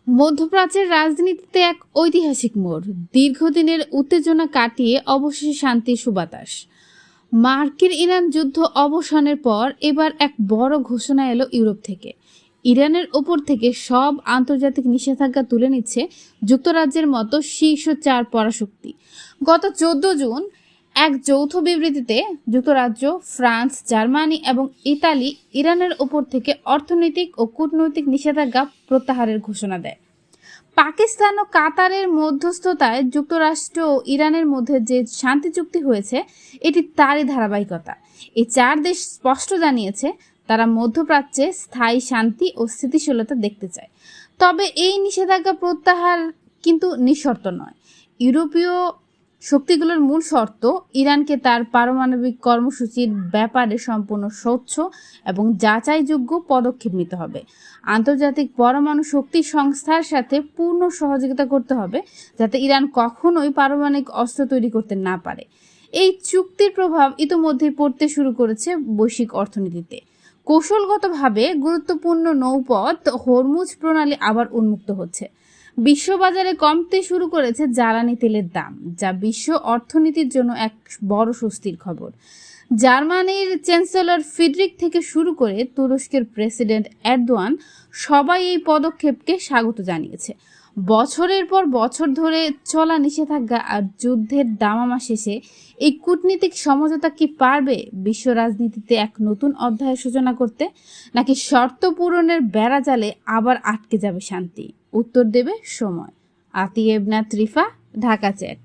মধ্যপ্রাচ্যের রাজনীতিতে এক ঐতিহাসিক মোড়। দীর্ঘদিনের উত্তেজনা কাটিয়ে অবশেষে শান্তির সুবাতাস। মার্কিন ইরান যুদ্ধ অবসানের পর এবার এক বড় ঘোষণা এলো ইউরোপ থেকে। ইরানের ওপর থেকে সব আন্তর্জাতিক নিষেধাজ্ঞা তুলে নিচ্ছে যুক্তরাজ্যের মতো শীর্ষ 4 পরাশক্তি। গত 14 জুন এক যৌথ বিবৃতিতে যুক্তরাজ্য, ফ্রান্স, জার্মানি এবং ইতালি ইরানের ওপর থেকে অর্থনৈতিক ও কূটনৈতিক নিষেধাজ্ঞা প্রত্যাহারের ঘোষণা দেয়। পাকিস্তান ও কাতারের মধ্যস্থতায় যুক্তরাষ্ট্র ও ইরানের মধ্যে যে শান্তি চুক্তি হয়েছে, এটি তারই ধারাবাহিকতা। এই 4 দেশ স্পষ্ট জানিয়েছে তারা মধ্যপ্রাচ্যে স্থায়ী শান্তি ও স্থিতিশীলতা দেখতে চায়। তবে এই নিষেধাজ্ঞা প্রত্যাহার কিন্তু নিঃশর্ত নয়। ইউরোপীয় শক্তিগুলোর মূল শর্ত ইরানকে তার পারমাণবিক কর্মসূচির ব্যাপারে সম্পূর্ণ স্বচ্ছ এবং যাচাইযোগ্য পদক্ষেপ নিতে হবে। আন্তর্জাতিক পরমাণু শক্তি সংস্থার সাথে পূর্ণ সহযোগিতা করতে হবে, যাতে ইরান কখনোই পারমাণবিক অস্ত্র তৈরি করতে না পারে। এই চুক্তির প্রভাব ইতিমধ্যেই পড়তে শুরু করেছে বৈশ্বিক অর্থনীতিতে। কৌশলগতভাবে গুরুত্বপূর্ণ নৌপথ হরমুজ প্রণালী আবার উন্মুক্ত হচ্ছে। বিশ্ববাজারে কমতে শুরু করেছে জ্বালানি তেলের দাম, যা বিশ্ব অর্থনীতির জন্য এক বড় স্বস্তির খবর। জার্মানির চ্যান্সেলর ফ্রিডরিখ থেকে শুরু করে তুরস্কের প্রেসিডেন্ট এরদোয়ান সবাই এই পদক্ষেপকে স্বাগত জানিয়েছে। বছরের পর বছর ধরে চলা নিষেধাজ্ঞা আর যুদ্ধের দামামা শেষে এই কূটনীতিক সমঝোতা কি পারবে বিশ্ব রাজনীতিতে এক নতুন অধ্যায়ের সূচনা করতে, নাকি শর্ত পূরণের বেড়াজালে আবার আটকে যাবে শান্তি? উত্তর দেবে সময়। আতিয়া ইবনাত রিফা, ঢাকা চ্যাট।